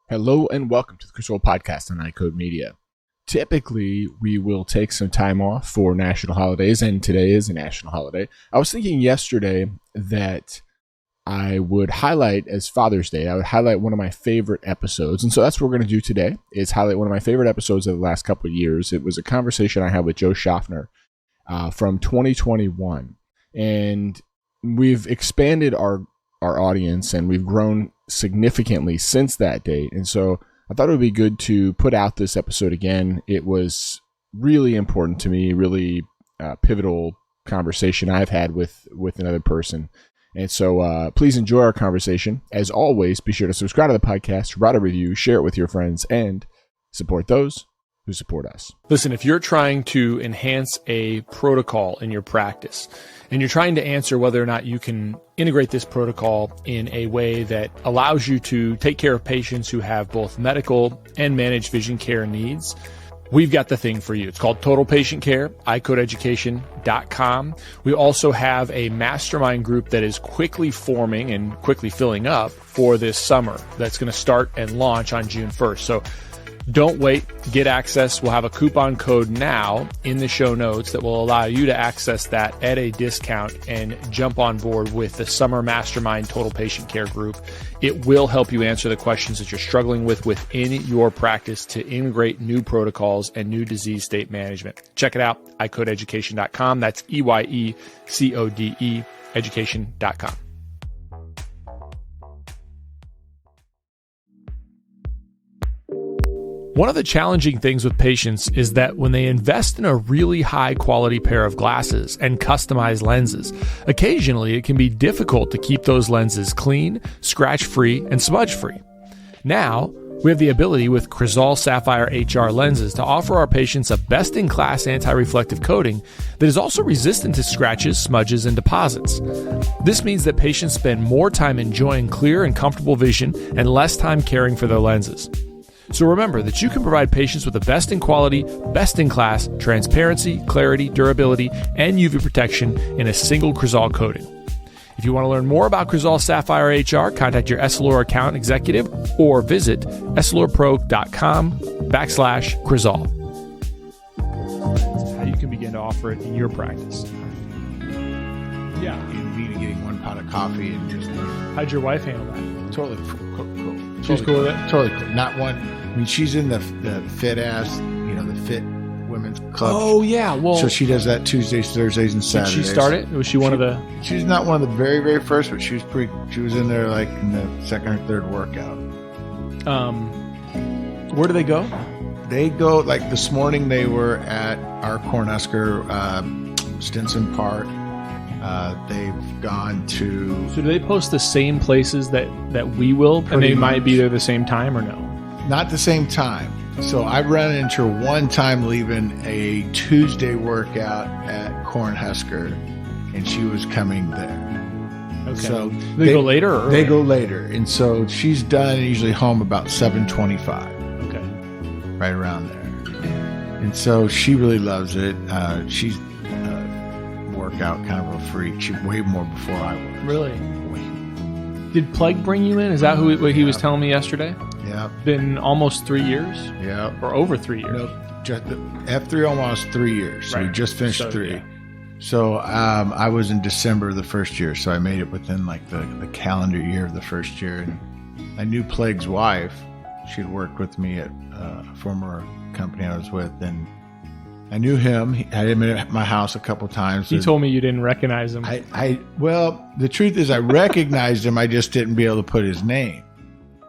Hello and welcome to the Control Podcast on iCode Media. Typically, we will take some time off for national holidays, and today is a national holiday. I was thinking yesterday that I would highlight, as Father's Day, I would highlight one of my favorite episodes. And so that's what we're going to do today, is highlight one of my favorite episodes of the last couple of years. It was a conversation I had with Joe Schaffner from 2021. And we've expanded our audience, and we've grown significantly since that date. And so I thought it would be good to put out this episode again. It was really important to me, really pivotal conversation I've had with another person. And so please enjoy our conversation. As always, be sure to subscribe to the podcast, write a review, share it with your friends, and support those who support us. Listen, if you're trying to enhance a protocol in your practice, and you're trying to answer whether or not you can integrate this protocol in a way that allows you to take care of patients who have both medical and managed vision care needs, we've got the thing for you. It's called Total Patient Care, iCodeEducation.com. We also have a mastermind group that is quickly forming and quickly filling up for this summer that's going to start and launch on June 1st. So don't wait, get access. We'll have a coupon code now in the show notes that will allow you to access that at a discount and jump on board with the Summer Mastermind Total Patient Care group. It will help you answer the questions that you're struggling with within your practice to integrate new protocols and new disease state management. Check it out, iCodeEducation.com. That's EYECODE education.com. One of the challenging things with patients is that when they invest in a really high quality pair of glasses and customized lenses, occasionally it can be difficult to keep those lenses clean, scratch-free, and smudge-free. Now, we have the ability with Crizal Sapphire HR lenses to offer our patients a best-in-class anti-reflective coating that is also resistant to scratches, smudges, and deposits. This means that patients spend more time enjoying clear and comfortable vision and less time caring for their lenses. So remember that you can provide patients with the best in quality, best in class, transparency, clarity, durability, and UV protection in a single Crizal coating. If you want to learn more about Crizal Sapphire HR, contact your Essilor account executive or visit essilorpro.com/Crizal. How you can begin to offer it in your practice. Yeah. In me getting 1 pot of coffee and just... How'd your wife handle that? Totally cool. She's cool with it? Totally cool. Not one... I mean, she's in the fit ass, the fit women's club. Oh, yeah. Well, so she does that Tuesdays, Thursdays, and Saturdays. Did she start it? Was she one of the... She's not one of the very, very first, but she was in there like in the second or third workout. Where do they go? They go, like this morning they were at our Cornhusker, Stinson Park. They've gone to... So do they post the same places that we will? And they might be there the same time or no? Not the same time. So I ran into her one time leaving a Tuesday workout at Cornhusker, and she was coming there. Okay. So they go later? Or they go later. And so she's done usually home about 7:25. Okay. Right around there. And so she really loves it. She's workout kind of a freak. She way more before I was. Really? Did Plague bring you in? Is that what he was telling me yesterday? Yeah. Been almost 3 years? Yeah. Or over 3 years? Nope. F3 almost 3 years. So right. We just finished 3. Yeah. So I was in December of the first year. So I made it within like the calendar year of the first year. And I knew Plague's wife. She'd worked with me at a former company I was with. And I knew him. I had him at my house a couple times. He told me you didn't recognize him. Well, the truth is I recognized him. I just didn't be able to put his name.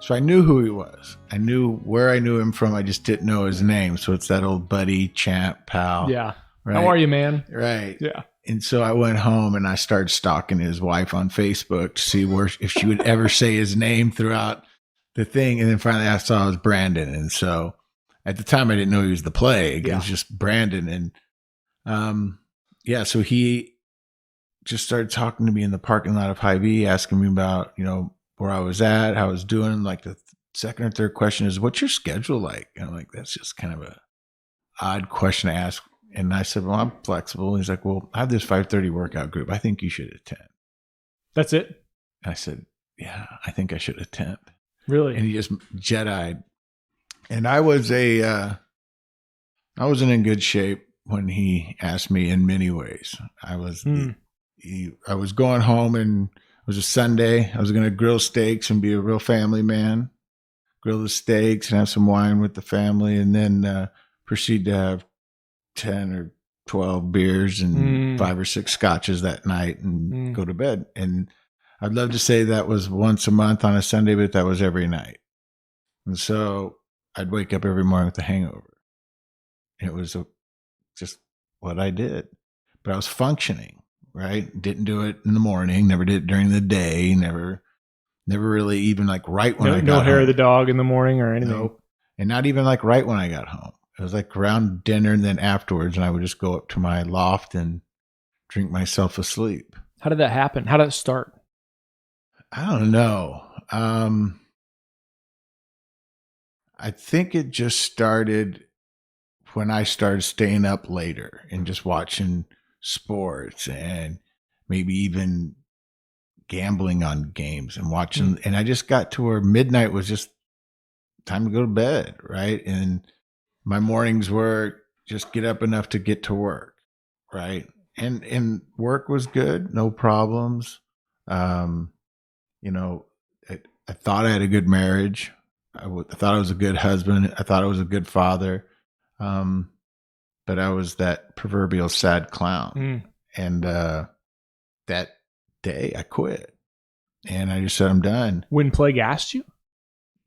So I knew who he was. I knew where I knew him from. I just didn't know his name. So it's that old buddy, champ, pal. Yeah. Right? How are you, man? Right. Yeah. And so I went home and I started stalking his wife on Facebook to see if she would ever say his name throughout the thing. And then finally I saw it was Brandon. And so at the time I didn't know he was the Plague. Yeah. It was just Brandon. And so he just started talking to me in the parking lot of Hy-Vee, asking me about, where I was at, how I was doing. Like the second or third question is, what's your schedule like? And I'm like, that's just kind of a odd question to ask. And I said, well, I'm flexible. And he's like, well, I have this 5:30 workout group. I think you should attend. That's it? And I said, yeah, I think I should attend. Really? And he just Jedi-ed. And I wasn't in good shape when he asked me in many ways. I was going home, and it was a Sunday. I was going to grill steaks and be a real family man, grill the steaks and have some wine with the family, and then proceed to have 10 or 12 beers and 5 or 6 scotches that night and go to bed. And I'd love to say that was once a month on a Sunday, but that was every night. And so I'd wake up every morning with a hangover. It was just what I did. But I was functioning, right? Didn't do it in the morning, never did it during the day, never really even like right when I got home. No hair of the dog in the morning or anything? Nope. And not even like right when I got home. It was like around dinner and then afterwards, and I would just go up to my loft and drink myself asleep. How did that happen? How did it start? I don't know. I think it just started when I started staying up later and just watching sports and maybe even gambling on games and watching. And I just got to where midnight was just time to go to bed, right? And my mornings were just get up enough to get to work, right? And work was good, no problems. You know, I thought I had a good marriage. I thought I was a good husband. I thought I was a good father. But I was that proverbial sad clown. And that day I quit. And I just said, I'm done. When Plague asked you?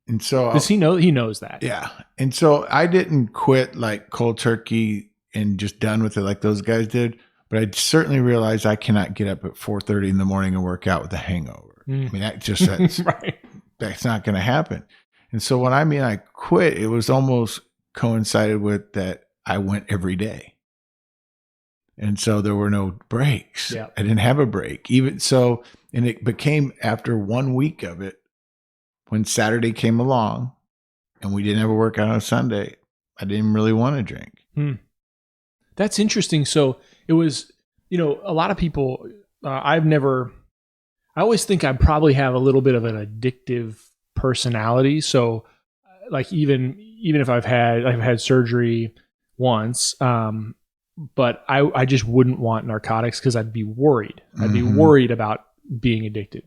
And so does he know? He knows that. Yeah. And so I didn't quit like cold turkey and just done with it like those guys did. But I certainly realized I cannot get up at 4:30 in the morning and work out with a hangover. I mean, that's right. That's not going to happen. And so when I quit, it was almost coincided with that I went every day. And so there were no breaks. Yep. I didn't have a break. Even so, and it became after 1 week of it, when Saturday came along and we didn't have a workout on Sunday, I didn't really want to drink. That's interesting. So it was, a lot of people, I always think I probably have a little bit of an addictive personality. So like even if I've had surgery once, but I just wouldn't want narcotics because I'd be worried. I'd be worried about being addicted.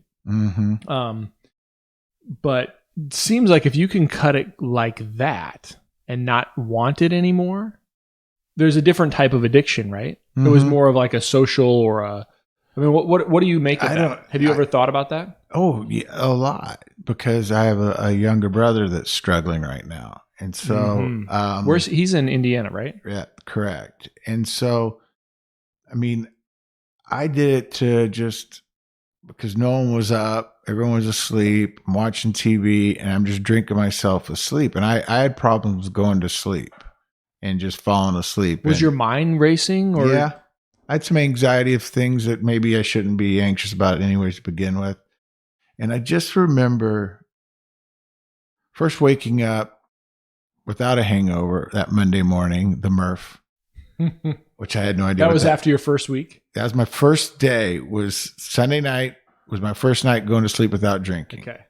But it seems like if you can cut it like that and not want it anymore, there's a different type of addiction, right? It was more of like a social or what do you make of that? Have you ever thought about that? Oh, yeah, a lot, because I have a younger brother that's struggling right now. And so, he's in Indiana, right? Yeah, correct. And so, I did it to just because no one was up, everyone was asleep, I'm watching TV, and I'm just drinking myself asleep. And I had problems going to sleep and just falling asleep. Was your mind racing? Or? Yeah. I had some anxiety of things that maybe I shouldn't be anxious about anyways to begin with. And I just remember first waking up without a hangover that Monday morning, the Murph, which I had no idea. That was after your first week? That was my first day. Was Sunday night was my first night going to sleep without drinking. Okay.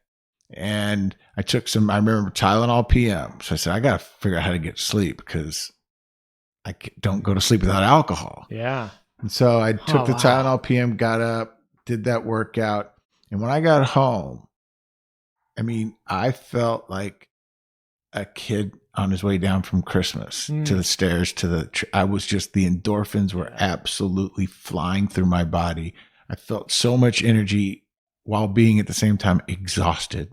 And I took I remember Tylenol PM. So I said, I got to figure out how to get to sleep because I don't go to sleep without alcohol. Yeah. And so I took the Tylenol PM, got up, did that workout. And when I got home, I felt like a kid on his way down from Christmas to the stairs I was just, the endorphins were absolutely flying through my body. I felt so much energy while being at the same time exhausted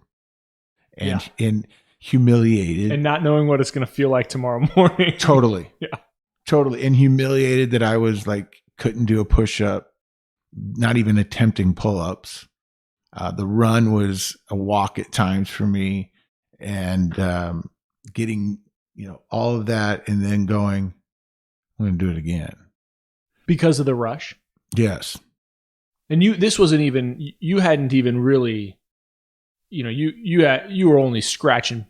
and humiliated. And not knowing what it's going to feel like tomorrow morning. Totally. Yeah. Totally. And humiliated that I was like, couldn't do a push-up, not even attempting pull-ups. The run was a walk at times for me, and getting, all of that and then going, I'm going to do it again. Because of the rush? Yes. And you hadn't even really, you were only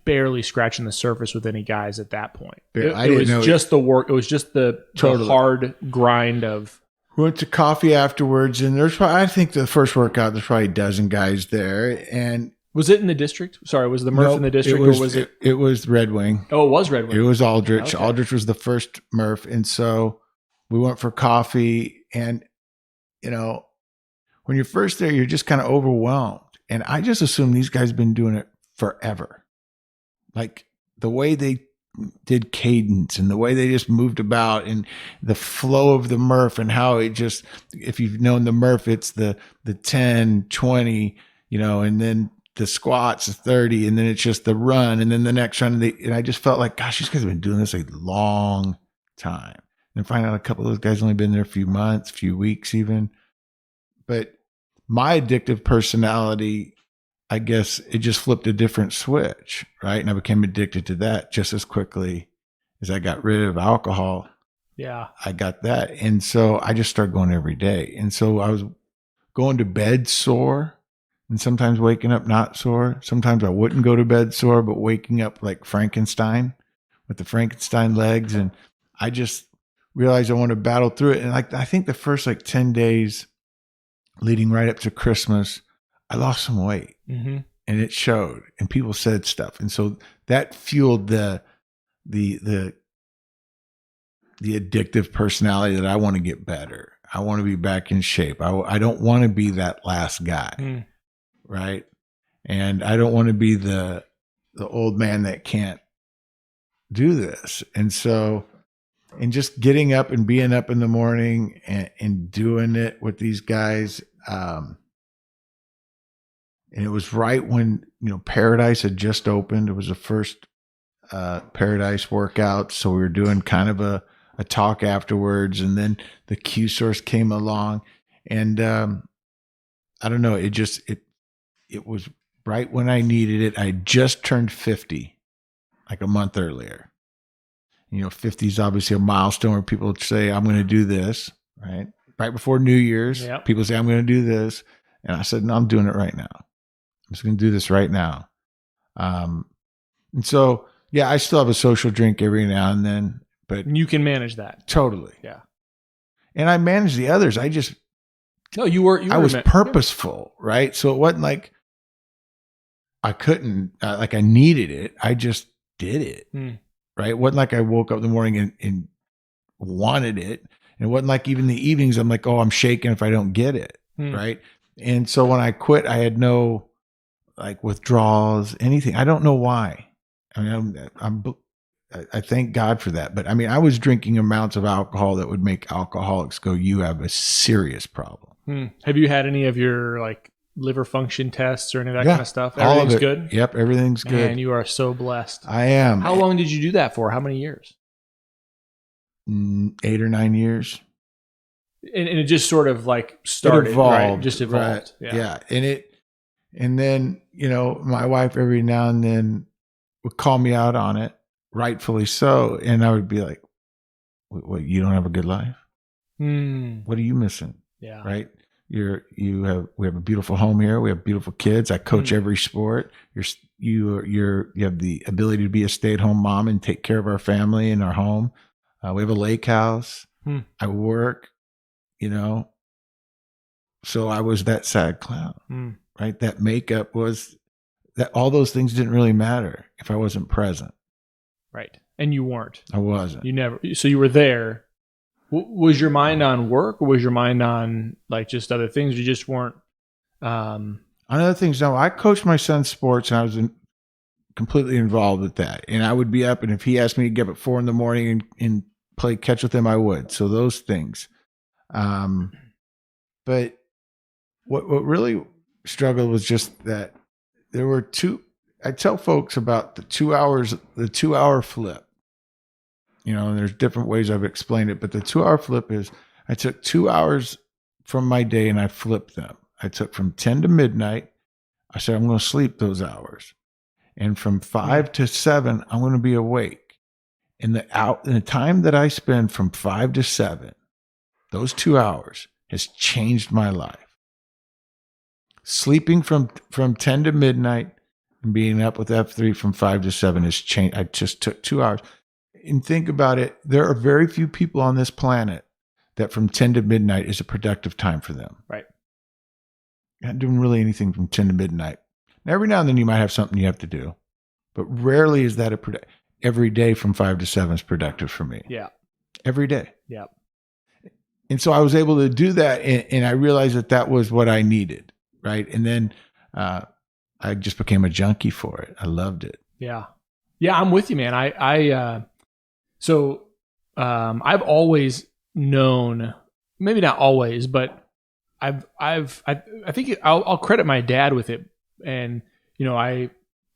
barely scratching the surface with any guys at that point. It was just the work. It was just the hard grind of. We went to coffee afterwards, and I think the first workout, there's probably a dozen guys there. And Was it in the district? Sorry, was the MRF in the district, or was it? It was Red Wing. Oh, it was Red Wing. It was Aldrich. Okay. Aldrich was the first MRF, and so we went for coffee. And when you're first there, you're just kind of overwhelmed. And I just assume these guys have been doing it forever. Like the way they did cadence and the way they just moved about and the flow of the MRF and how it just, if you've known the MRF, it's the 10, 20, and then the squats 30, and then it's just the run, and then the next run. And I just felt like, gosh, these guys have been doing this a long time. And find out a couple of those guys only been there a few months, few weeks even. But my addictive personality, I guess it just flipped a different switch, right? And I became addicted to that just as quickly as I got rid of alcohol. Yeah. I got that. And so I just started going every day. And so I was going to bed sore and sometimes waking up not sore. Sometimes I wouldn't go to bed sore, but waking up like Frankenstein with the Frankenstein legs. And I just realized I wanted to battle through it. And I think the first 10 days leading right up to Christmas, I lost some weight, and it showed, and people said stuff. And so that fueled the addictive personality that I want to get better. I want to be back in shape. I don't want to be that last guy. Right. And I don't want to be the old man that can't do this. And so, and just getting up and being up in the morning and doing it with these guys. And it was right when, Paradise had just opened. It was the first Paradise workout. So we were doing kind of a talk afterwards. And then the Q Source came along. And I don't know, it was right when I needed it. I just turned 50, like a month earlier. 50 is obviously a milestone where people say, I'm going to do this, right? Right before New Year's, Yep. People say, I'm going to do this. And I said, no, I'm doing it right now. I'm just going to do this right now. And so, yeah, I still have a social drink every now and then, but You can manage that. totally. Yeah. And I manage the others. I was purposeful, right? So it wasn't like I couldn't, like I needed it. I just did it, right? It wasn't like I woke up in the morning and wanted it. And it wasn't like even the evenings, I'm like, oh, I'm shaking if I don't get it, right? And so when I quit, I had no withdrawals, anything. I don't know why. I mean, I thank God for that. But I mean, I was drinking amounts of alcohol that would make alcoholics go, you have a serious problem. Have you had any of your liver function tests or any of that kind of stuff? All Everything's of it. good? Yep, everything's good. And you are so blessed. I am. How long did you do that for? How many years? 8 or 9 years. And it just sort of started, it evolved, right? Just evolved. Right. Yeah. And then, my wife every now and then would call me out on it, rightfully so. And I would be like, what, you don't have a good life? What are you missing? Yeah. Right. We have a beautiful home here. We have beautiful kids. I coach every sport. You have the ability to be a stay-at-home mom and take care of our family and our home. We have a lake house. I work, so I was that sad clown, right? That makeup was that all those things didn't really matter if I wasn't present. Right. And you weren't. I wasn't. You never. So you were there. Was your mind on work, or was your mind on just other things? You just weren't. On other things, no. I coached my son's sports, and I was completely involved with that. And I would be up, and if he asked me to get up at 4 a.m. and play catch with him, I would. So those things. But what really struggled was just that there were I tell folks about the 2 hour flip. And there's different ways I've explained it, but the 2 hour flip is I took 2 hours from my day and I flipped them. I took from 10 to midnight. I said, I'm going to sleep those hours. And from 5 to 7, I'm going to be awake. And the time that I spend from 5 to 7, those 2 hours has changed my life. Sleeping from 10 to midnight and being up with F3 from 5 to 7 has changed. I just took 2 hours. And think about it. There are very few people on this planet that from 10 to midnight is a productive time for them. Right. Not doing really anything from 10 to midnight. And every now and then you might have something you have to do, but rarely is that every day from 5 to 7 is productive for me. Yeah. Every day. Yeah. And so I was able to do that. And I realized that was what I needed. Right. And then I just became a junkie for it. I loved it. Yeah. Yeah. I'm with you, man. I've always known, maybe not always, but I think I'll credit my dad with it. And,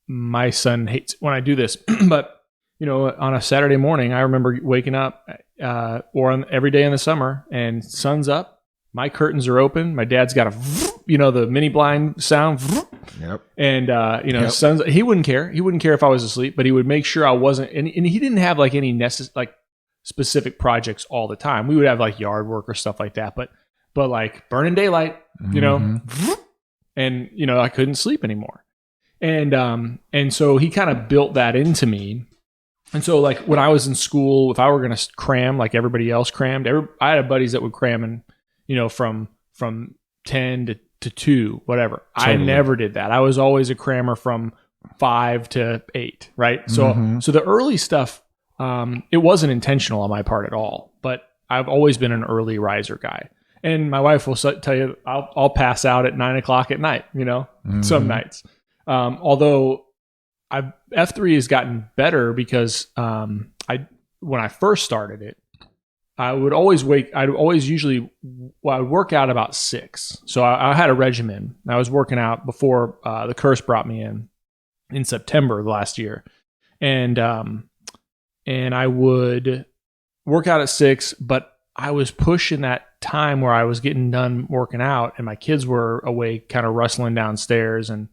my son hates when I do this, but, on a Saturday morning, I remember waking up, every day in the summer, and sun's up, my curtains are open. My dad's got the mini blind sound. Yep. And, sun's, he wouldn't care. He wouldn't care if I was asleep, but he would make sure I wasn't, and he didn't have like any specific projects all the time. We would have like yard work or stuff like that, but like burning daylight, and I couldn't sleep anymore. And so he kind of built that into me. And so like when I was in school, if I were going to cram like everybody else crammed, I had buddies that would cram in, from 10 to 2, whatever. Totally. I never did that. I was always a crammer from 5 to 8, right? So so the early stuff, it wasn't intentional on my part at all, but I've always been an early riser guy. And my wife will tell you, I'll pass out at 9 o'clock at night, some nights. Although F3 has gotten better because when I first started it, I would work out about 6. So I had a regimen. I was working out before the curse brought me in September of last year. And I would work out at 6, but I was pushing that time where I was getting done working out and my kids were awake, kind of rustling downstairs. And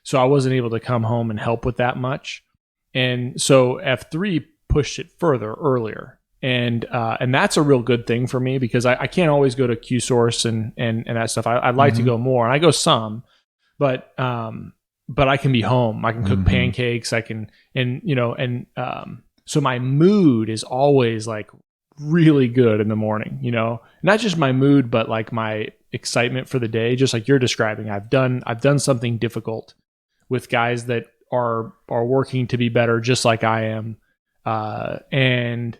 so I wasn't able to come home and help with that much. And so F3 pushed it further earlier. And that's a real good thing for me because I can't always go to Q Source and that stuff. I'd like to go more, and I go some, but I can be home. I can cook pancakes. I can, so my mood is always like really good in the morning, not just my mood, but like my excitement for the day, just like you're describing. I've done something difficult with guys that are working to be better, just like I am. And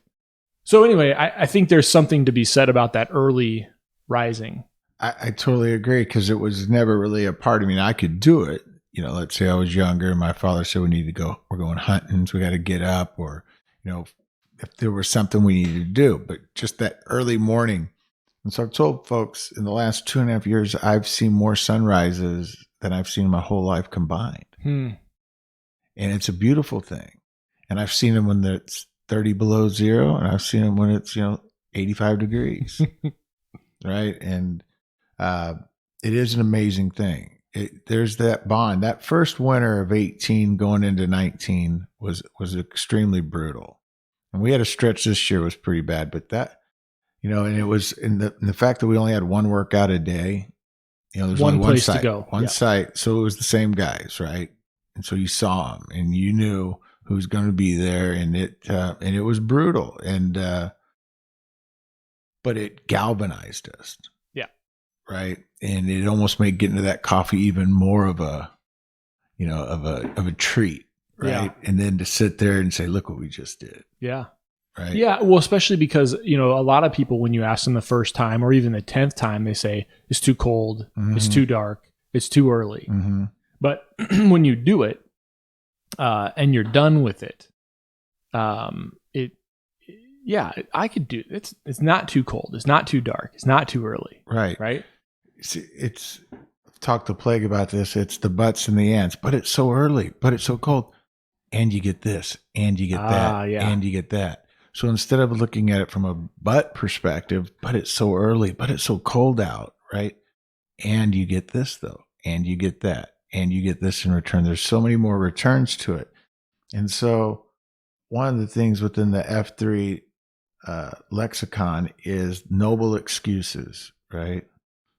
so anyway, I think there's something to be said about that early rising. I totally agree because it was never really a part of me. I could do it. Let's say I was younger and my father said, we're going hunting, so we got to get up, or, if there was something we needed to do, but just that early morning. And so I've told folks in the last 2.5 years, I've seen more sunrises than I've seen my whole life combined. And it's a beautiful thing. And I've seen them when it's 30 below zero, and I've seen them when it's, 85 degrees. Right. And it is an amazing thing. There's that bond. That first winter of 18 going into 19 was extremely brutal. And we had a stretch this year was pretty bad, but that, and it was in the fact that we only had one workout a day, there's one only place site, to go, one site. So it was the same guys, right? And so you saw them and you knew who's going to be there, and it was brutal, but it galvanized us. Yeah. Right. And it almost made getting to that coffee even more of a treat. Right. Yeah. And then to sit there and say, look what we just did. Yeah. Right. Yeah. Well, especially because, a lot of people, when you ask them the first time or even the 10th time, they say it's too cold. It's too dark. It's too early. But when you do it, and you're done with it, I could do it. It's not too cold. It's not too dark. It's not too early. Right. Right. I've talked to Plague about this. It's the butts and the ants, but it's so early, but it's so cold. And you get this, and you get that, and you get that. So instead of looking at it from a butt perspective, but it's so early, but it's so cold out, right? And you get this though, and you get that, and you get this in return. There's so many more returns to it. And so one of the things within the F3 lexicon is noble excuses, right?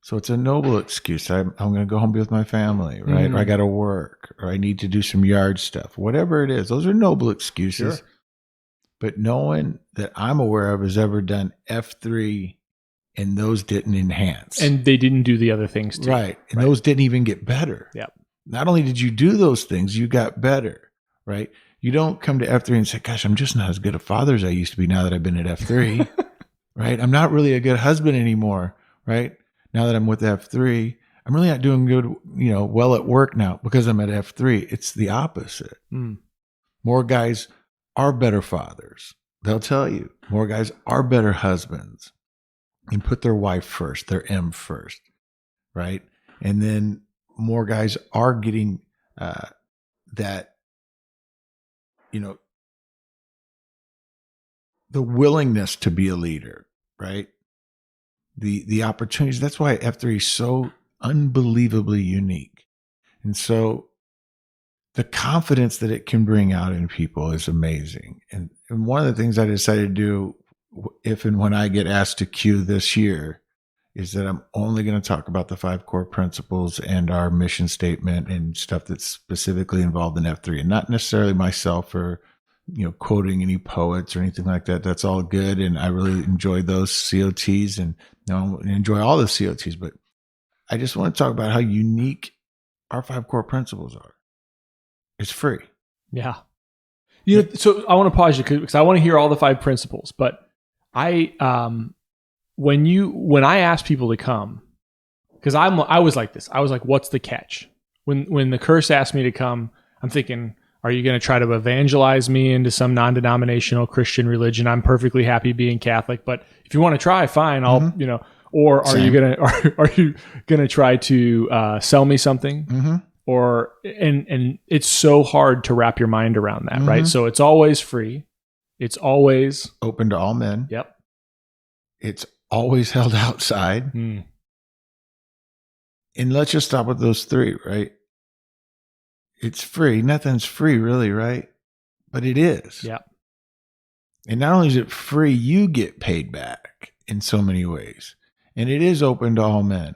So it's a noble excuse. I'm going to go home and be with my family, right? Or I got to work, or I need to do some yard stuff, whatever it is. Those are noble excuses. Sure. But no one that I'm aware of has ever done F3 and those didn't enhance. And they didn't do the other things too. Right. And those didn't even get better. Yep. not only did you do those things, you got better, right? You don't come to F3 and say, gosh, I'm just not as good a father as I used to be now that I've been at F3, right? I'm not really a good husband anymore, right? Now that I'm with F3, I'm really not doing good, well at work now because I'm at F3. It's the opposite. More guys are better fathers. They'll tell you. More guys are better husbands and put their wife first, their M first, right? And then more guys are getting that, the willingness to be a leader, right? The opportunities. That's why F3 is so unbelievably unique. And so the confidence that it can bring out in people is amazing. And one of the things I decided to do if and when I get asked to Q this year is that I'm only going to talk about the 5 core principles and our mission statement and stuff that's specifically involved in F3, and not necessarily myself or, quoting any poets or anything like that. That's all good. And I really enjoy those COTs and enjoy all the COTs, but I just want to talk about how unique our 5 core principles are. It's free. Yeah. So I want to pause you because I want to hear all the 5 principles, but when I ask people to come, because I was like this. I was like, what's the catch? When the curse asked me to come, I'm thinking, are you going to try to evangelize me into some non-denominational Christian religion? I'm perfectly happy being Catholic, but if you want to try, fine. I'll, or are you gonna try to sell me something? Or and it's so hard to wrap your mind around that, right? So it's always free. It's always open to all men. Yep. It's always held outside. And let's just stop with those 3, right? It's free. Nothing's free really, right? But it is. Yeah. And not only is it free, you get paid back in so many ways. And it is open to all men.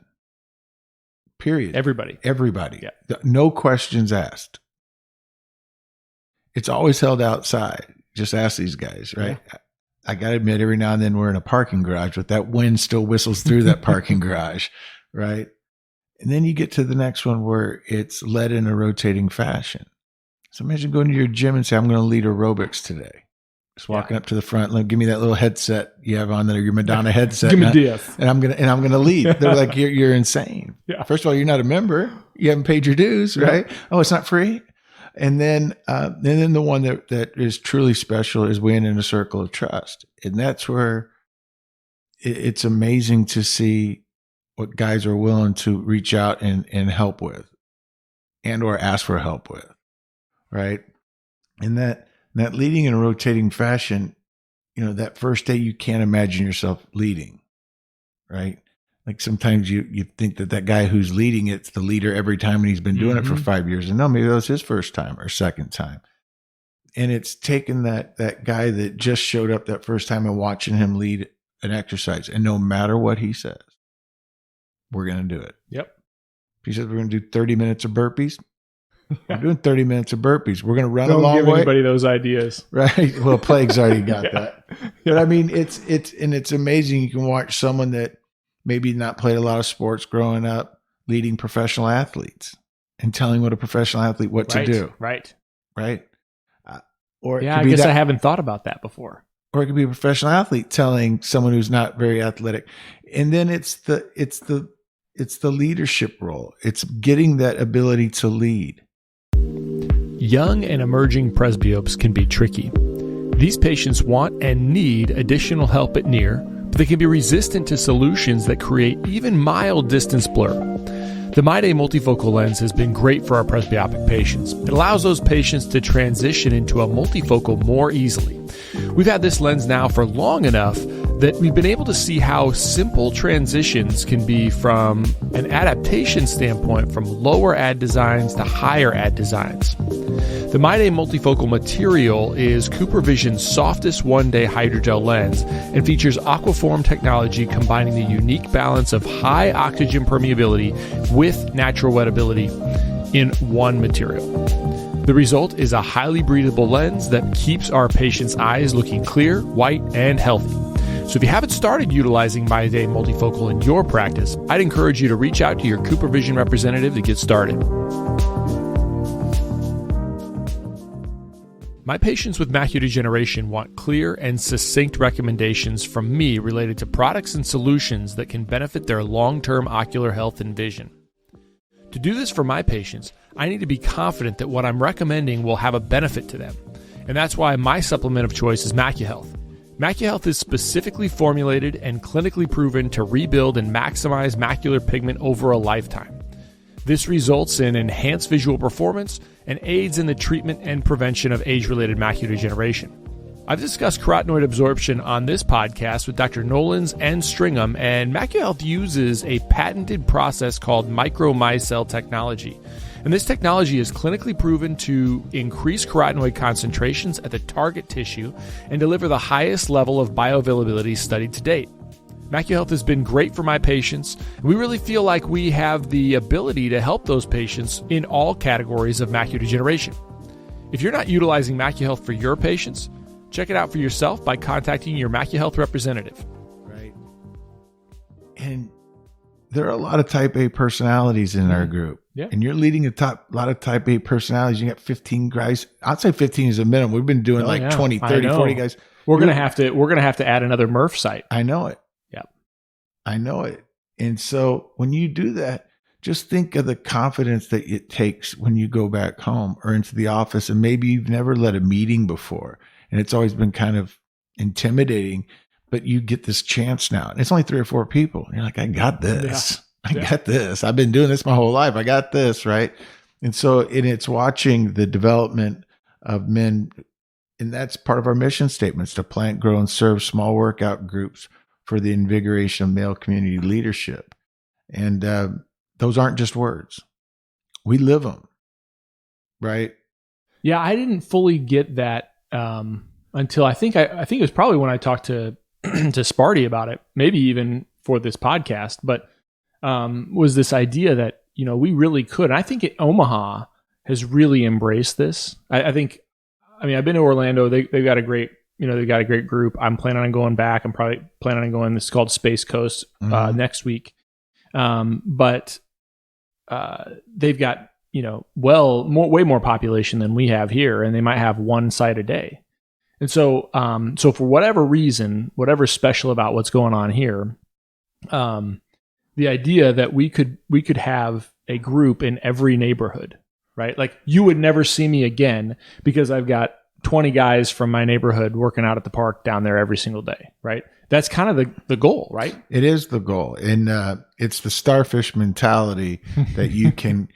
Period. Everybody. Yeah. No questions asked. It's always held outside. Just ask these guys, right? Yeah. I got to admit, every now and then we're in a parking garage, but that wind still whistles through that parking garage, right? And then you get to the next one where it's led in a rotating fashion. So imagine going to your gym and say, I'm going to lead aerobics today. Just walking up to the front, give me that little headset you have on there, your Madonna headset. Give me DS. And I'm gonna lead. They're like, you're insane. Yeah. First of all, you're not a member. You haven't paid your dues, right? Yeah. Oh, it's not free. And then the one that is truly special is we in a circle of trust. And that's where it's amazing to see what guys are willing to reach out and help with and or ask for help with, right? And that leading in a rotating fashion, that first day you can't imagine yourself leading, right? Like sometimes you think that guy who's leading it's the leader every time and he's been doing it for 5 years. And no, maybe that was his first time or second time. And it's taken that guy that just showed up that first time and watching him lead an exercise. And no matter what he says, we're going to do it. Yep. If he says we're going to do 30 minutes of burpees, we're doing 30 minutes of burpees. We're going to run a Don't long way. Don't give anybody those ideas. Right. Well, Plague's already got that. But I mean, it's amazing. You can watch someone that maybe not played a lot of sports growing up leading professional athletes and telling what a professional athlete what to do. Right. Or I guess I haven't thought about that before. Or it could be a professional athlete telling someone who's not very athletic. And then it's the leadership role. It's getting that ability to lead. Young and emerging presbyopes can be tricky. These patients want and need additional help at near, but they can be resistant to solutions that create even mild distance blur. The MyDay multifocal lens has been great for our presbyopic patients. It allows those patients to transition into a multifocal more easily. We've had this lens now for long enough that we've been able to see how simple transitions can be from an adaptation standpoint from lower ad designs to higher ad designs. The MyDay multifocal material is CooperVision's softest one-day hydrogel lens and features aquaform technology combining the unique balance of high oxygen permeability with natural wettability in one material. The result is a highly breathable lens that keeps our patients' eyes looking clear, white, and healthy. So if you haven't started utilizing MyDay multifocal in your practice, I'd encourage you to reach out to your CooperVision representative to get started. My patients with macular degeneration want clear and succinct recommendations from me related to products and solutions that can benefit their long-term ocular health and vision. To do this for my patients, I need to be confident that what I'm recommending will have a benefit to them. And that's why my supplement of choice is MacuHealth. MacuHealth is specifically formulated and clinically proven to rebuild and maximize macular pigment over a lifetime. This results in enhanced visual performance and aids in the treatment and prevention of age-related macular degeneration. I've discussed carotenoid absorption on this podcast with Dr. Nolans and Stringham, and MacuHealth uses a patented process called micromicelle technology. And this technology is clinically proven to increase carotenoid concentrations at the target tissue and deliver the highest level of bioavailability studied to date. MacuHealth has been great for my patients. We really feel like we have the ability to help those patients in all categories of macular degeneration. If you're not utilizing MacuHealth for your patients, check it out for yourself by contacting your MacuHealth representative. Right. And there are a lot of type A personalities in our group. Yeah. And you're leading a lot of type A personalities. You got 15 guys. I'd say 15 is a minimum. We've been doing 20, 30, 40 guys. We're going to have to add another MRF site. I know it. I know it. And so when you do that, just think of the confidence that it takes when you go back home or into the office, and maybe you've never led a meeting before and it's always been kind of intimidating, but you get this chance now. And it's only 3 or 4 people. And you're like, I got this. I got this. I've been doing this my whole life. I got this, right? And so it's watching the development of men, and that's part of our mission statements, to plant, grow, and serve small workout groups for the invigoration of male community leadership. And those aren't just words. We live them, right? Yeah, I didn't fully get that until I think it was probably when I talked to to Sparty about it, maybe even for this podcast, but was this idea that, we really could. And I think Omaha has really embraced this. I've been to Orlando. They've got a great they've got a great group. I'm planning on going back. I'm probably planning on going. This is called Space Coast next week. But they've got, way more population than we have here, and they might have one site a day. And so for whatever reason, whatever's special about what's going on here, the idea that we could have a group in every neighborhood, right? Like, you would never see me again because I've got 20 guys from my neighborhood working out at the park down there every single day, right? That's kind of the goal, right? It is the goal. And it's the starfish mentality that you can,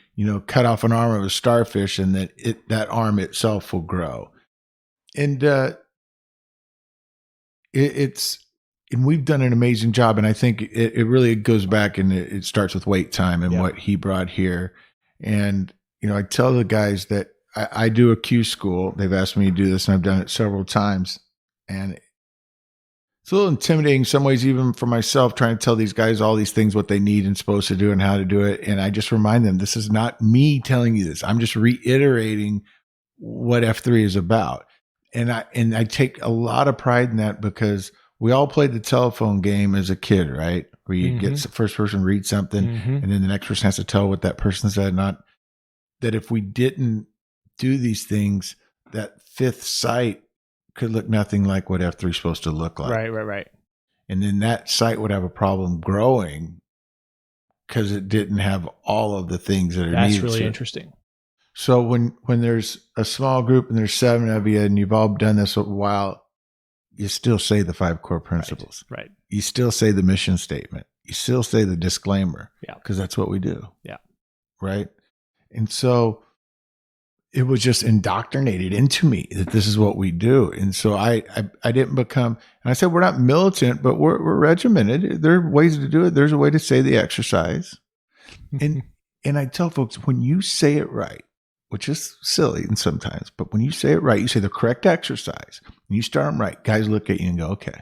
cut off an arm of a starfish and that arm itself will grow. And and we've done an amazing job. And I think it really goes back, and it starts with wait time and what he brought here. And, I tell the guys that I do a Q school. They've asked me to do this, and I've done it several times. And it's a little intimidating in some ways, even for myself, trying to tell these guys all these things, what they need and supposed to do and how to do it. And I just remind them, this is not me telling you this. I'm just reiterating what F3 is about. And I take a lot of pride in that, because we all played the telephone game as a kid, right? Where you get the first person read something, and then the next person has to tell what that person said. Not that if we didn't do these things, that fifth sight could look nothing like what F3 is supposed to look like. Right. And then that site would have a problem growing because it didn't have all of the things that are needed. That's really interesting. So when there's a small group and there's 7 of you and you've all done this a while, you still say the 5 core principles. Right. You still say the mission statement. You still say the disclaimer. Yeah. Because that's what we do. Yeah. Right. And so it was just indoctrinated into me that this is what we do. And so I didn't become, and I said, we're not militant, but we're regimented. There are ways to do it. There's a way to say the exercise. And I tell folks, when you say it right, which is silly and sometimes, but when you say it right, you say the correct exercise, and you start them right, guys look at you and go, okay,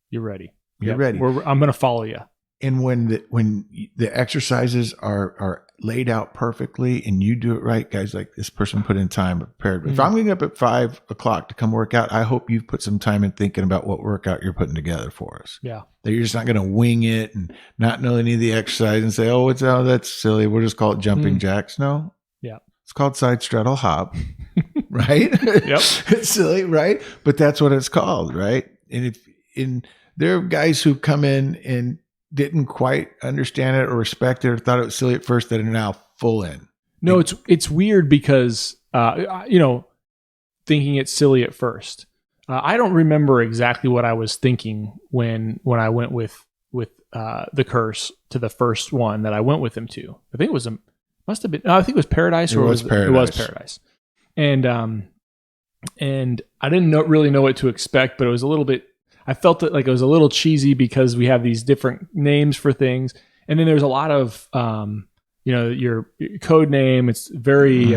you're ready. You're ready. I'm going to follow you. And when the exercises are laid out perfectly and you do it right, guys, like, this person put in time, prepared. If I'm getting up at 5 o'clock to come work out, I hope you've put some time in thinking about what workout you're putting together for us. Yeah. That you're just not going to wing it and not know any of the exercise and say, oh, that's silly. We'll just call it jumping jacks. No. Yeah. It's called side straddle hop. right? Yep. It's silly, right? But that's what it's called, right? And there are guys who come in and didn't quite understand it or respect it or thought it was silly at first that are now full in. No, it's weird because thinking it's silly at first. I don't remember exactly what I was thinking when I went with the curse to the first one that I went with him to. I think it was I think it was Paradise. It was Paradise. And I didn't really know what to expect, but it was a little bit. I felt it like it was a little cheesy because we have these different names for things, and then there's a lot of your code name. It's very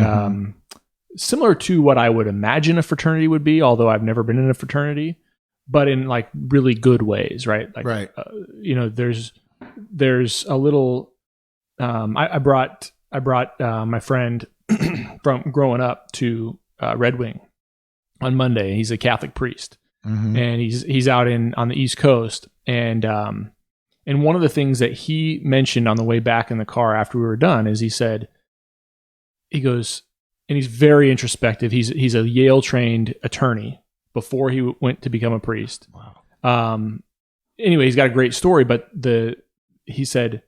similar to what I would imagine a fraternity would be, although I've never been in a fraternity, but in like really good ways, right? Like, right. There's a little. I brought my friend from growing up to Red Wing on Monday. He's a Catholic priest. Mm-hmm. And he's out on the East Coast, and one of the things that he mentioned on the way back in the car after we were done is he goes, and he's very introspective. He's a Yale trained attorney before he went to become a priest. Wow. Anyway, he's got a great story, but he said,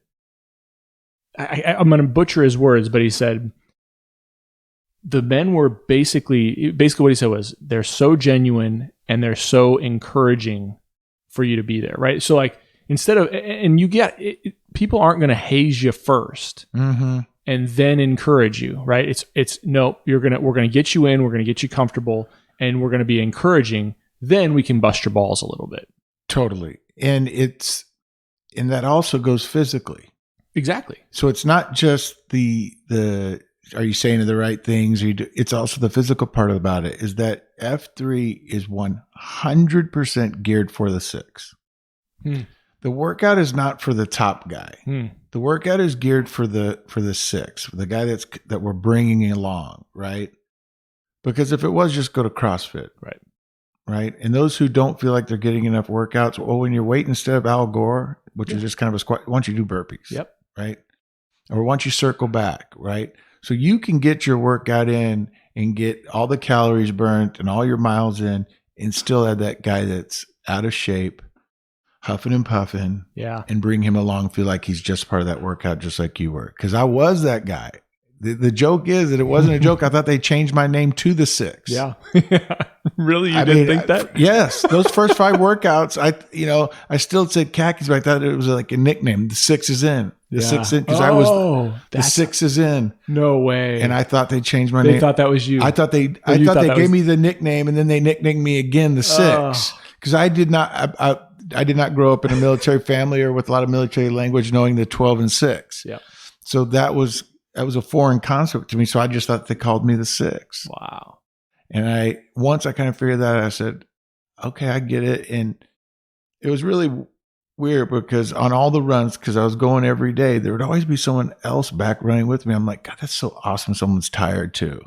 I'm going to butcher his words, but he said the men were basically what he said was they're so genuine and they're so encouraging for you to be there, right? So like instead of, and you get, people aren't going to haze you first and then encourage you, right? It's no, we're going to get you in, we're going to get you comfortable, and we're going to be encouraging. Then we can bust your balls a little bit. Totally. And that also goes physically. Exactly. So it's not just the are you saying the right things? It's also the physical part about it is that F3 is 100% geared for the 6. The workout is not for the top guy. The workout is geared for the 6, for the guy that we're bringing along, right? Because if it was, just go to CrossFit. Right. And those who don't feel like they're getting enough workouts, well, when you're waiting instead of Al Gore, which is just kind of a squat, why don't you do burpees? Yep. Right. Or why don't you circle back? Right. So you can get your workout in and get all the calories burnt and all your miles in and still have that guy that's out of shape, huffing and puffing, and bring him along, feel like he's just part of that workout, just like you were. Because I was that guy. The joke is that it wasn't a joke. I thought they changed my name to the 6. Yeah. Really? You didn't think that? Yes. Those first 5 workouts, I still said khakis, but I thought it was like a nickname. The 6 is in. The 6 in because the 6 is in. No way. And I thought they changed my name. They thought that was you. I thought they gave me the nickname, and then they nicknamed me again the 6 because I did not grow up in a military family or with a lot of military language, knowing the 12 and 6. Yeah. So that was a foreign concept to me. So I just thought they called me the 6. Wow. And once I kind of figured that out, I said, okay, I get it. And it was really weird because on all the runs, because I was going every day, there would always be someone else back running with me. I'm like, God, that's so awesome. Someone's tired too.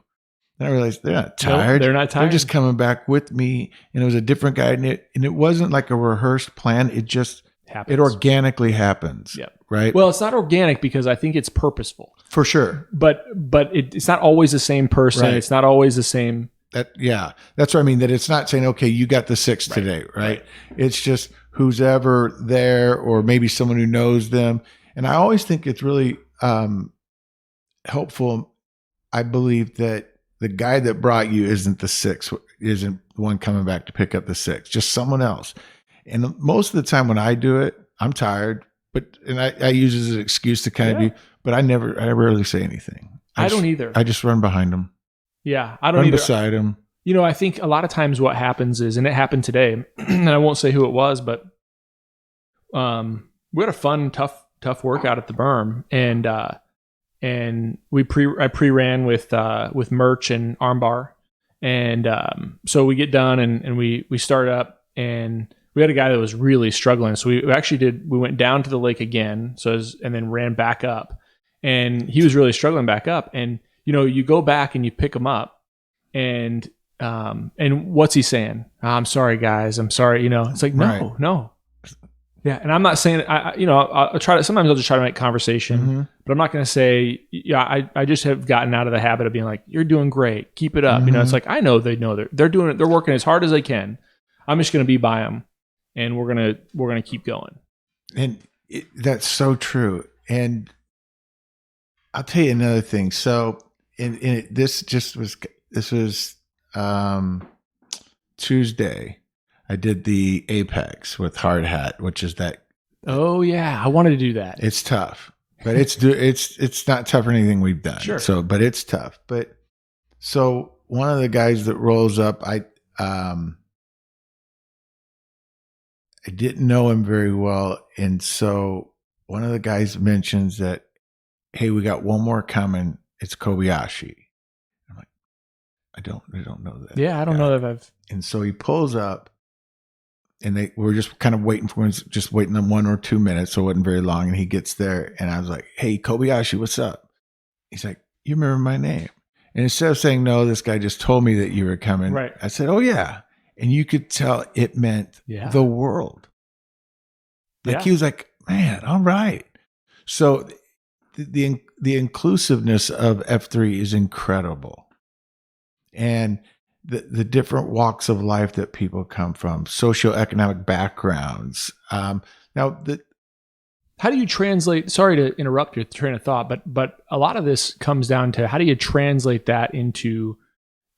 Then I realized they're not tired. No, they're not tired. They're just coming back with me. And it was a different guy. And it wasn't like a rehearsed plan. It just happens. It organically happens. Yep. Right. Well, it's not organic because I think it's purposeful. For sure. But it's not always the same person. Right. It's not always the same. That's what I mean. That it's not saying, okay, you got the 6 today, right? It's just who's ever there, or maybe someone who knows them. And I always think it's really helpful. I believe that the guy that brought you isn't the 6, isn't the one coming back to pick up the 6, just someone else. And most of the time when I do it, I'm tired, and I use it as an excuse to kind of be, but I rarely say anything. I don't either. I just run behind them. Yeah, I don't run either. Beside him. I think a lot of times what happens is, and it happened today, and I won't say who it was, but we had a fun, tough workout at the berm, and I pre-ran with Merch and Armbar, and so we get done and we start up, and we had a guy that was really struggling, so we went down to the lake again, and then ran back up, and he was really struggling back up, and you go back and you pick him up, and what's he saying? I'm sorry, guys. I'm sorry. It's like, no. Yeah, and I'm not saying I'll try to. Sometimes I'll just try to make conversation, but I'm not going to say, I just have gotten out of the habit of being like, you're doing great, keep it up. It's like I know they're doing it, they're working as hard as they can. I'm just going to be by them, and we're gonna keep going. And that's so true. And I'll tell you another thing. So, this was Tuesday. I did the Apex with hard hat, which is that. Oh yeah, I wanted to do that. It's tough, but it's not tough for anything we've done. Sure. So, but it's tough. But so one of the guys that rolls up, I didn't know him very well, and so one of the guys mentions that, hey, we got one more coming. It's Kobayashi. I'm like, I don't know that. Yeah, I don't know that I've. And so he pulls up. And we're just kind of waiting for him, just waiting on 1 or 2 minutes, so it wasn't very long. And he gets there, and I was like, "Hey, Kobayashi, what's up?" He's like, "You remember my name?" And instead of saying no, this guy just told me that you were coming. Right. I said, "Oh yeah," and you could tell it meant the world. Like he was like, "Man, all right." So the inclusiveness of F3 is incredible, and the different walks of life that people come from, socioeconomic backgrounds. How do you translate? Sorry to interrupt your train of thought, but a lot of this comes down to how do you translate that into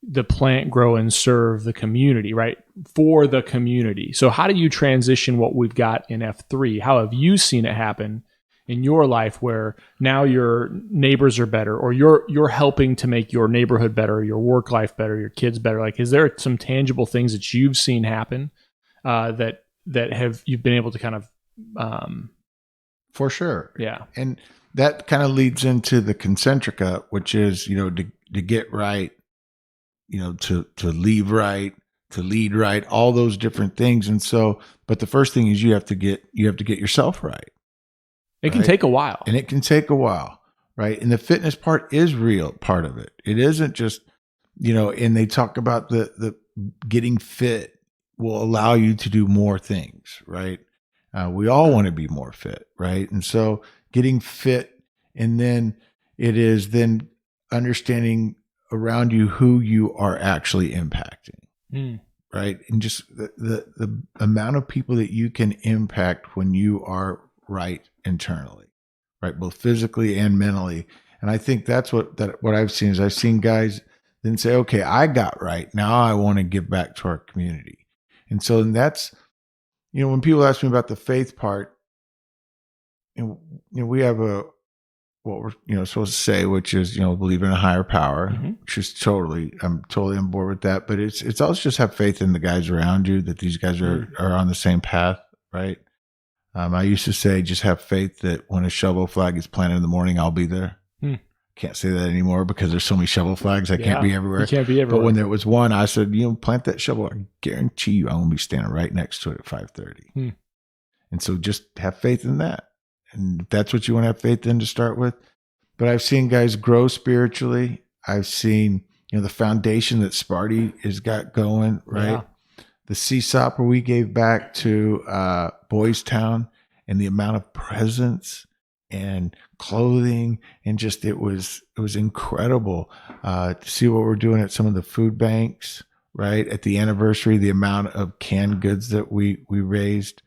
the plant, grow, and serve the community, right? For the community. So how do you transition what we've got in F3? How have you seen it happen in your life where now your neighbors are better, or you're helping to make your neighborhood better, your work life better, your kids better? Like, is there some tangible things that you've seen happen that you've been able to kind of for sure. Yeah. And that kind of leads into the concentrica, which is, to get right, to leave right, to lead right, all those different things. And so, but the first thing is you have to get yourself right. It can take a while. And it can take a while, right? And the fitness part is real part of it. It isn't just, and they talk about the getting fit will allow you to do more things, right? We all want to be more fit, right? And so getting fit, and then it is then understanding around you who you are actually impacting, right? And just the amount of people that you can impact when you are right internally, right? Both physically and mentally. And I think that's what I've seen is I've seen guys then say, okay, I got right. Now I want to give back to our community. And so that's, when people ask me about the faith part, we have what we're, supposed to say, which is, believe in a higher power, which is I'm totally on board with that. But it's also just have faith in the guys around you, that these guys are on the same path, right? I used to say, just have faith that when a shovel flag is planted in the morning, I'll be there. Can't say that anymore because there's so many shovel flags. I can't be everywhere. You can't be everywhere. But when there was one, I said, plant that shovel. I guarantee you, I'm going to be standing right next to it at 5:30. And so just have faith in that. And if that's what you want to have faith in to start with. But I've seen guys grow spiritually. I've seen, the foundation that Sparty has got going, right? Yeah. The CSOP where we gave back to Boys Town, and the amount of presents and clothing, and just it was incredible to see what we're doing at some of the food banks, right? At the anniversary, the amount of canned goods that we raised.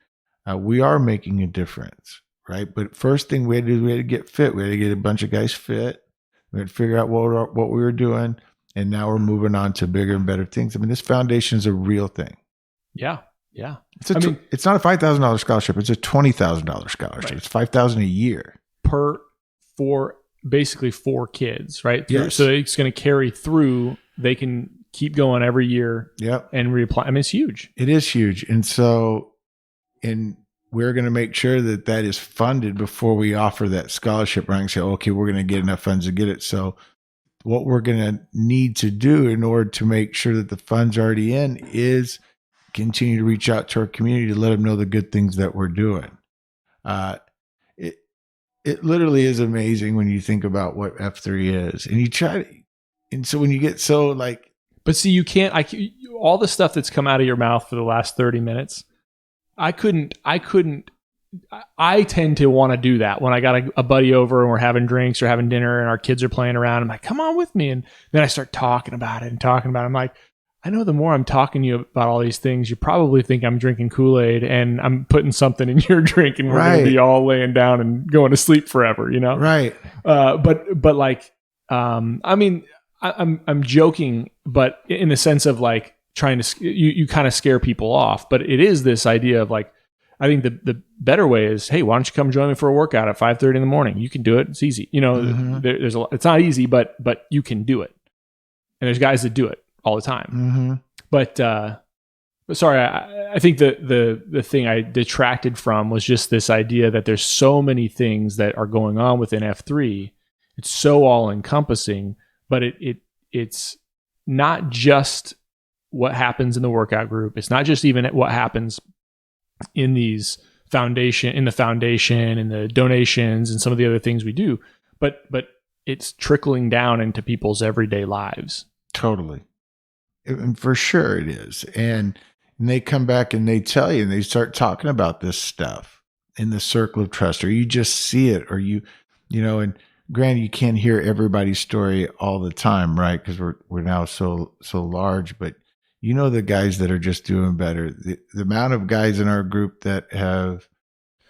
We are making a difference, right? But first thing we had to do, we had to get fit. We had to get a bunch of guys fit. We had to figure out what we were doing, and now we're moving on to bigger and better things. I mean, this foundation is a real thing. Yeah. Yeah. It's not a $5,000 scholarship. It's a $20,000 scholarship. Right. It's $5,000 a year for basically 4 kids, right? Yes. So it's going to carry through. They can keep going every year. Yep. And reapply. I mean, it's huge. It is huge. And so, we're going to make sure that is funded before we offer that scholarship. Right? And say, okay, we're going to get enough funds to get it. So what we're going to need to do in order to make sure that the funds are already in is continue to reach out to our community to let them know the good things that we're doing. It literally is amazing when you think about what F3 is, and you try to, and so when you get so like, but see, you can't, all the stuff that's come out of your mouth for the last 30 minutes, I couldn't I tend to want to do that when I got a buddy over and we're having drinks or having dinner and our kids are playing around. I'm like, come on with me. And then I start talking about it. I'm like, I know the more I'm talking to you about all these things, you probably think I'm drinking Kool-Aid and I'm putting something in your drink and we're going to be all laying down and going to sleep forever, you know? Right. But like, I mean, I'm joking, but in the sense of like trying to, you kind of scare people off, but it is this idea of like, I think the better way is, hey, why don't you come join me for a workout at 5:30 in the morning? You can do it. It's easy. You know, there's it's not easy, but you can do it. And there's guys that do it all the time. But sorry, I think the thing I detracted from was just this idea that there's so many things that are going on within F3. It's so all encompassing, but it's not just what happens in the workout group. It's not just even what happens in the foundation and the donations and some of the other things we do, but it's trickling down into people's everyday lives. Totally. And for sure it is. And they come back and they tell you, and they start talking about this stuff in the circle of trust, or you just see it, or you know, and granted, you can't hear everybody's story all the time, right? Because we're now so large, but you know, the guys that are just doing better, the amount of guys in our group that have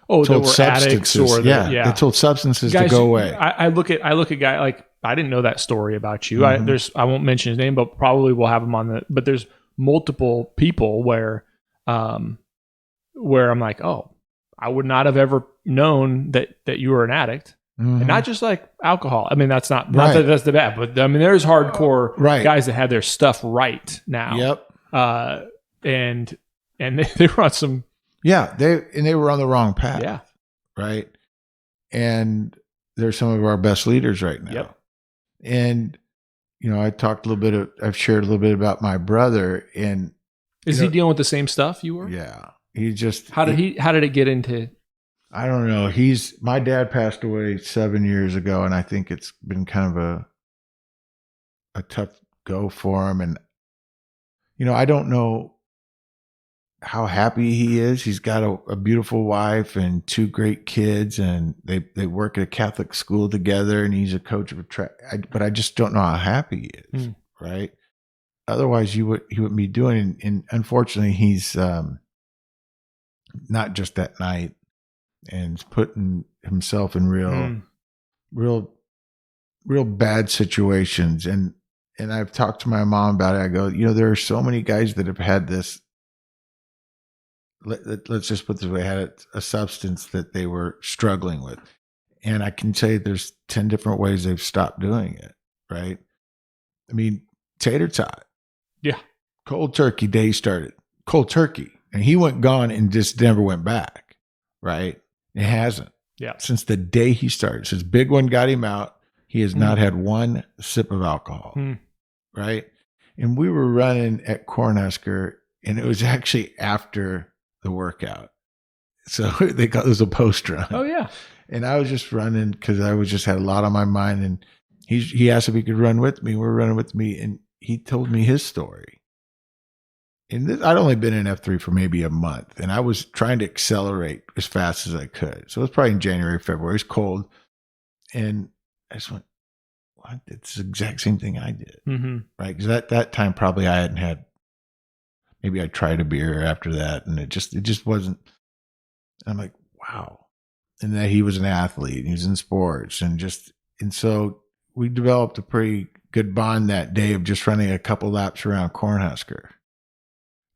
told substances, they told substances guys, to go away. I look at guy like, I didn't know that story about you. I won't mention his name, but probably we'll have him on but there's multiple people where I'm like, oh, I would not have ever known that you were an addict. And not just like alcohol. I mean, that's not that that's the bad, but I mean, there's hardcore guys that had their stuff right now. Yep. And they were on some. Yeah. They were on the wrong path. Yeah. Right. And they're some of our best leaders right now. Yep. And, you know, I've shared a little bit about my brother, and is he dealing with the same stuff you were? Yeah. He just, how did it get into? I don't know. My dad passed away 7 years ago, and I think it's been kind of a tough go for him. And, you know, I don't know how happy he is. He's got a beautiful wife and 2 great kids, and they work at a Catholic school together, and he's a coach of a track. But I just don't know how happy he is, right? Otherwise, he wouldn't be doing it. And unfortunately, he's not just that night, and putting himself in real bad situations. And I've talked to my mom about it. I go, you know, there are so many guys that have had this, let's just put this way, had a substance that they were struggling with. And I can tell you there's 10 different ways they've stopped doing it, right? I mean, tater tot. Yeah. Cold turkey day started. Cold turkey. And he went gone and just never went back, right? It hasn't. Yeah. Since the day he started. Since Big One got him out, he has not had one sip of alcohol, right? And we were running at Cornhusker, and it was actually after the workout. So it was a post run. Oh, yeah. And I was just running because I just had a lot on my mind. And he asked if he could run with me. We were running with me, and he told me his story. And I'd only been in F3 for maybe a month, and I was trying to accelerate as fast as I could. So it was probably in January, February. It was cold. And I just went, what? It's the exact same thing I did. Right? Because at that time, probably I hadn't had, maybe I tried a beer after that, and it just wasn't. I'm like, wow. And that he was an athlete, and he was in sports, and so we developed a pretty good bond that day of just running a couple laps around Cornhusker.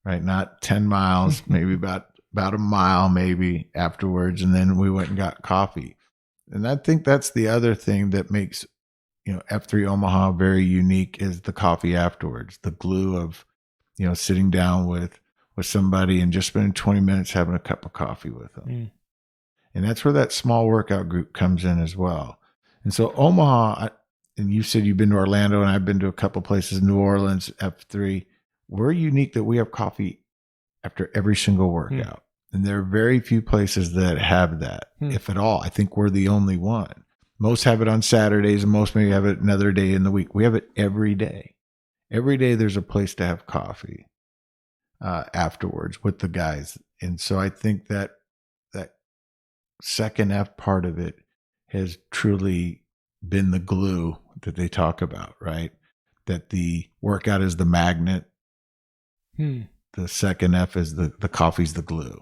Right, not 10 miles, maybe about a mile, maybe afterwards, and then we went and got coffee. And I think that's the other thing that makes, you know, F3 Omaha very unique is the coffee afterwards, the glue of, you know, sitting down with somebody and just spending 20 minutes having a cup of coffee with them. And that's where that small workout group comes in as well. And so Omaha, and you said you've been to Orlando, and I've been to a couple places, New Orleans, F3. We're unique that we have coffee after every single workout. And there are very few places that have that, if at all. I think we're the only one. Most have it on Saturdays, and most maybe have it another day in the week. We have it every day. Every day there's a place to have coffee afterwards with the guys. And so I think that second F part of it has truly been the glue that they talk about, right? That the workout is the magnet. The second F is the coffee's the glue,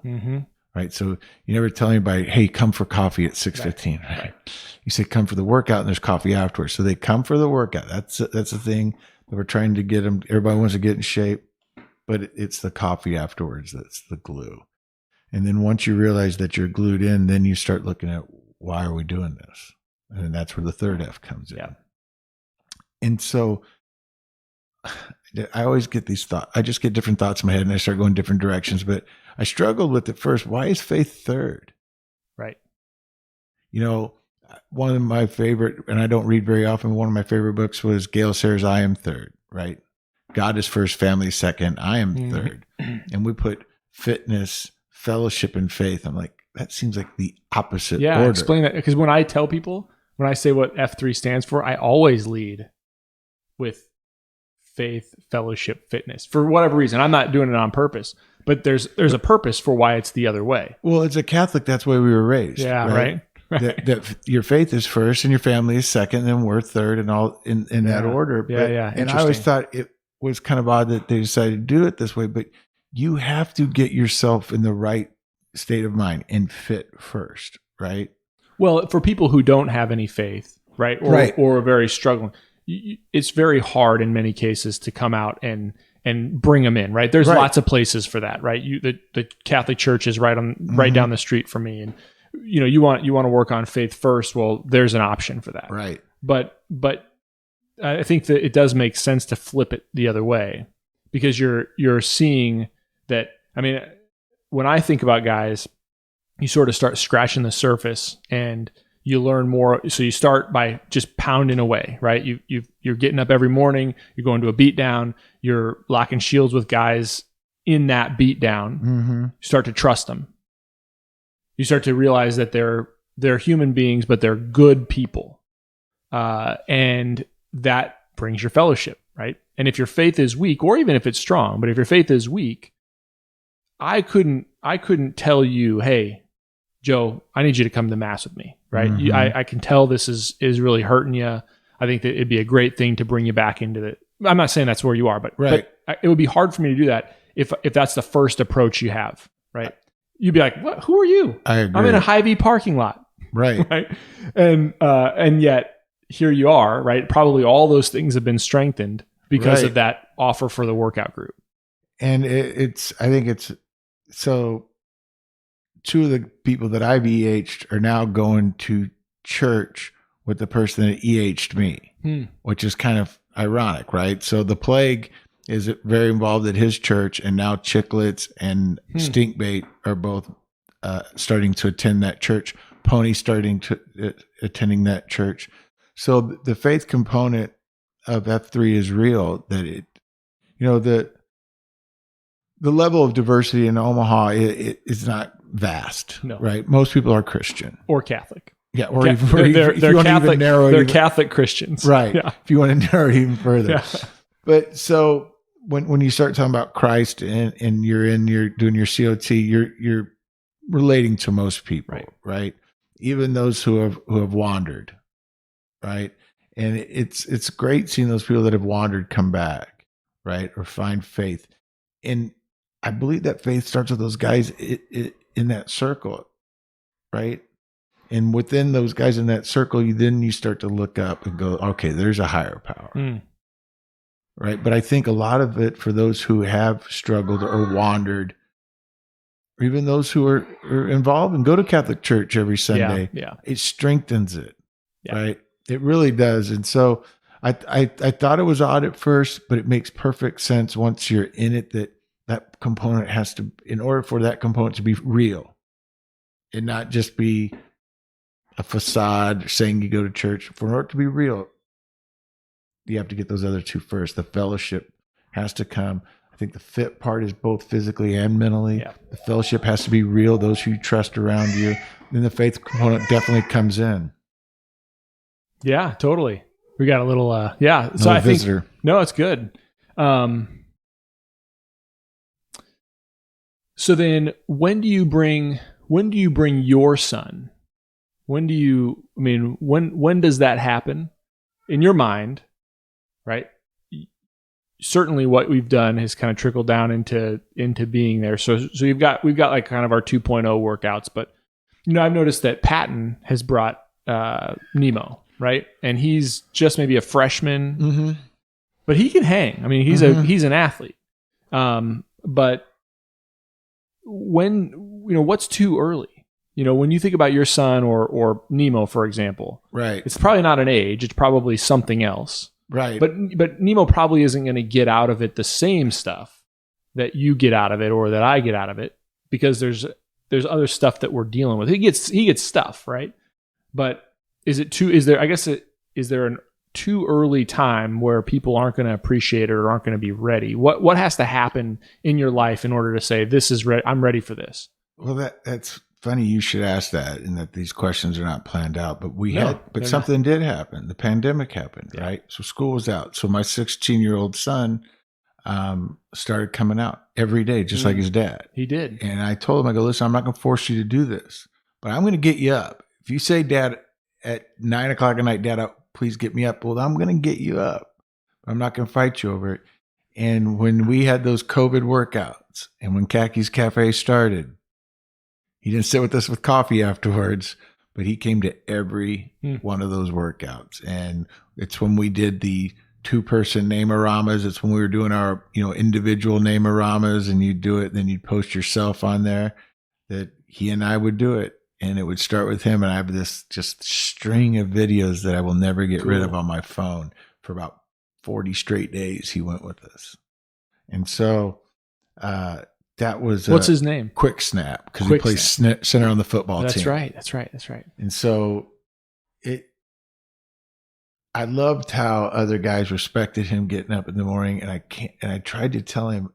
right? So you never tell anybody, hey, come for coffee at 6:15, right? You say, come for the workout, and there's coffee afterwards. So they come for the workout. That's the thing that we're trying to get them. Everybody wants to get in shape, but it's the coffee afterwards that's the glue. And then once you realize that you're glued in, then you start looking at, why are we doing this? And that's where the third F comes in. And so I always get these thoughts. I just get different thoughts in my head and I start going different directions. But I struggled with it first. Why is faith third? Right. You know, one of my favorite, and I don't read very often, one of my favorite books was Gail Sayers' I Am Third, right? God is first, family second, I am third. And we put fitness, fellowship, and faith. I'm like, that seems like the opposite order. Explain that. Because when I tell people, when I say what F3 stands for, I always lead with faith, fellowship, fitness. For whatever reason, I'm not doing it on purpose, but there's a purpose for why it's the other way. Well, as a Catholic, that's the way we were raised. Yeah, right. That your faith is first and your family is second, and then we're third, and all in that order. And I always thought it was kind of odd that they decided to do it this way, but you have to get yourself in the right state of mind and fit first, right? Well, for people who don't have any faith, right, or are very struggling, it's very hard in many cases to come out and bring them in, right? There's lots of places for that, right? The Catholic Church is right down the street from me, and you want to work on faith first. Well, there's an option for that, right? But I think that it does make sense to flip it the other way, because you're seeing that. I mean, when I think about guys, you sort of start scratching the surface and you learn more. So you start by just pounding away, right? You're getting up every morning, you're going to a beat down, you're locking shields with guys in that beat down. You start to trust them. You start to realize that they're human beings, but they're good people. And that brings your fellowship, right? And if your faith is weak, or even if it's strong, but if your faith is weak, I couldn't tell you, hey, Joe, I need you to come to mass with me, right? I can tell this is really hurting you. I think that it'd be a great thing to bring you back into it. I'm not saying that's where you are, but it would be hard for me to do that if that's the first approach you have, right? You'd be like, "What? Who are you? I agree. I'm in a Hy-Vee parking lot, right? Right? And yet here you are, right? Probably all those things have been strengthened because of that offer for the workout group. And I think it's so. Two of the people that I've EH'd are now going to church with the person that EH'd me, which is kind of ironic, right? So the Plague is very involved at his church, and now Chicklets and Stinkbait are both starting to attend that church. Pony starting to attending that church. So the faith component of F3 is real. That the level of diversity in Omaha is not vast, right? Most people are Christian or Catholic. Yeah, or they're Catholic. They're Catholic Christians, right? Yeah. If you want to narrow it even further, yeah. But so when you start talking about Christ and you're doing your COT, you're relating to most people, right? Even those who have wandered, right? And it's great seeing those people that have wandered come back, right, or find faith. And I believe that faith starts with those guys in that circle, right? And within those guys in that circle, you start to look up and go, okay, there's a higher power, right? But I think a lot of it for those who have struggled or wandered, or even those who are involved and go to Catholic church every Sunday, it strengthens it, right? It really does. And so I thought it was odd at first, but it makes perfect sense once you're in it that component has to, in order for that component to be real and not just be a facade saying you go to church. For it to be real, you have to get those other two first. The fellowship has to come. I think the fit part is both physically and mentally. Yeah. The fellowship has to be real, those who you trust around you. Then the faith component definitely comes in. Yeah, totally. We got a little, So I visitor. think, no, it's good. So then when do you bring when do you bring your son? When does that happen in your mind, right? Certainly what we've done has kind of trickled down into being there. So we've got like kind of our 2.0 workouts, but I've noticed that Patton has brought Nemo, right? And he's just maybe a freshman, but he can hang. I mean, he's an athlete. But when, what's too early? When you think about your son or Nemo, for example, right? It's probably not an age. It's probably something else. Right. But Nemo probably isn't going to get out of it the same stuff that you get out of it or that I get out of it, because there's other stuff that we're dealing with. He gets stuff, right? But is there an too early time where people aren't going to appreciate it or aren't going to be ready? What has to happen in your life in order to say, this is ready, I'm ready for this? Well, that's funny you should ask that, and that these questions are not planned out, but something did happen. The pandemic happened, right? So school was out. So my 16-year-old son started coming out every day, just like his dad. He did. And I told him, I go, listen, I'm not going to force you to do this, but I'm going to get you up. If you say, Dad, at 9 o'clock at night, Dad, please get me up. Well, I'm going to get you up. I'm not going to fight you over it. And when we had those COVID workouts and when Khakis Cafe started, he didn't sit with us with coffee afterwards, but he came to every one of those workouts. And it's when we did the 2-person name-oramas. It's when we were doing our, individual name-oramas, and you'd do it, then you'd post yourself on there, that he and I would do it. And it would start with him. And I have this just string of videos that I will never get rid of on my phone. For about 40 straight days, he went with us. And so, that was what's his name? Quick Snap, because he plays center on the football team. That's right. And so I loved how other guys respected him getting up in the morning, and I tried to tell him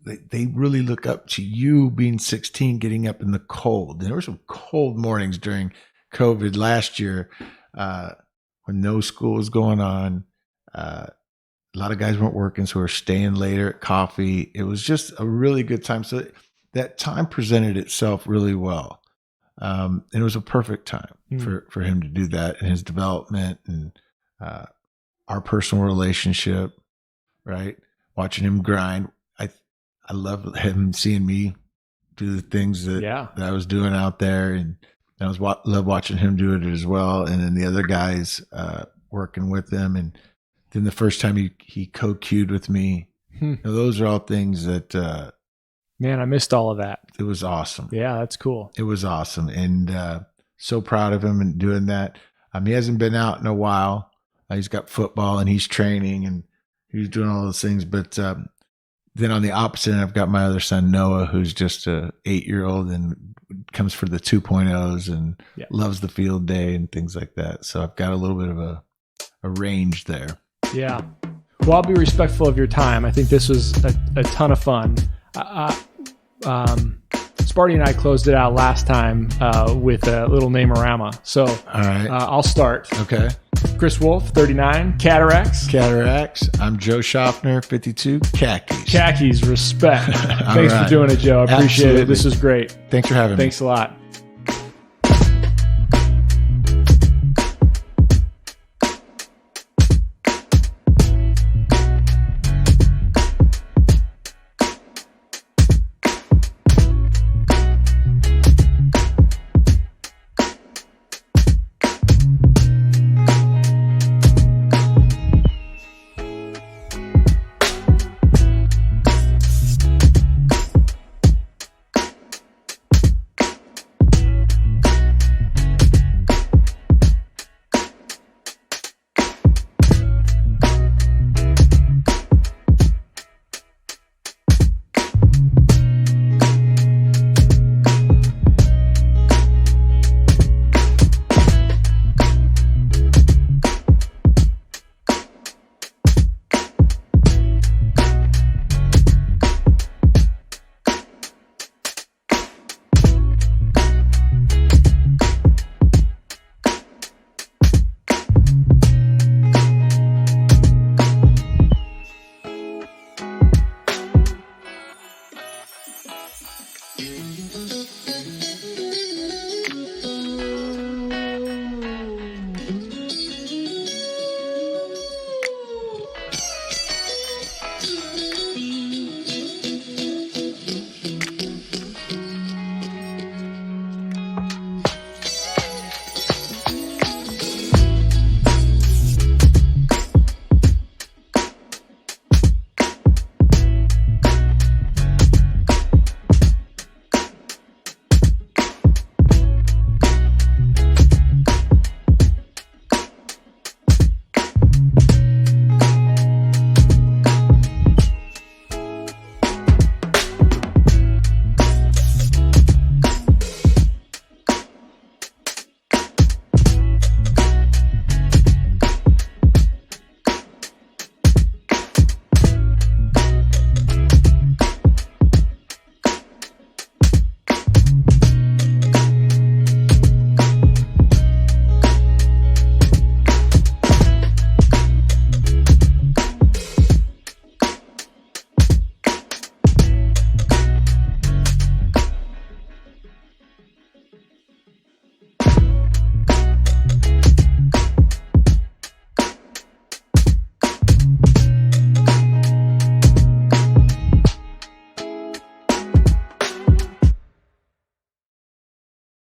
that they really look up to you being 16, getting up in the cold. And there were some cold mornings during COVID last year when no school was going on. A lot of guys weren't working, so we were staying later at coffee. It was just a really good time. So that time presented itself really well. And it was a perfect time for him to do that, and his development and our personal relationship, right? Watching him grind. I love him seeing me do the things that I was doing out there. And I love watching him do it as well. And then the other guys working with him. And then the first time he co-cued with me, those are all things that, man, I missed all of that. It was awesome. Yeah, that's cool. It was awesome. And so proud of him and doing that. He hasn't been out in a while. He's got football and he's training and he's doing all those things. But then on the opposite end, I've got my other son, Noah, who's just a 8-year-old and comes for the 2.0s and loves the field day and things like that. So I've got a little bit of a range there. Yeah. Well, I'll be respectful of your time. I think this was a ton of fun. Sparty and I closed it out last time with a little name-orama. So all right. I'll start. Okay. Chris Wolf, 39, Cataracts. I'm Joe Schaffner, 52, Khakis. Khakis, respect. Thanks for doing it, Joe. I appreciate it. This was great. Thanks for having me. Thanks a lot.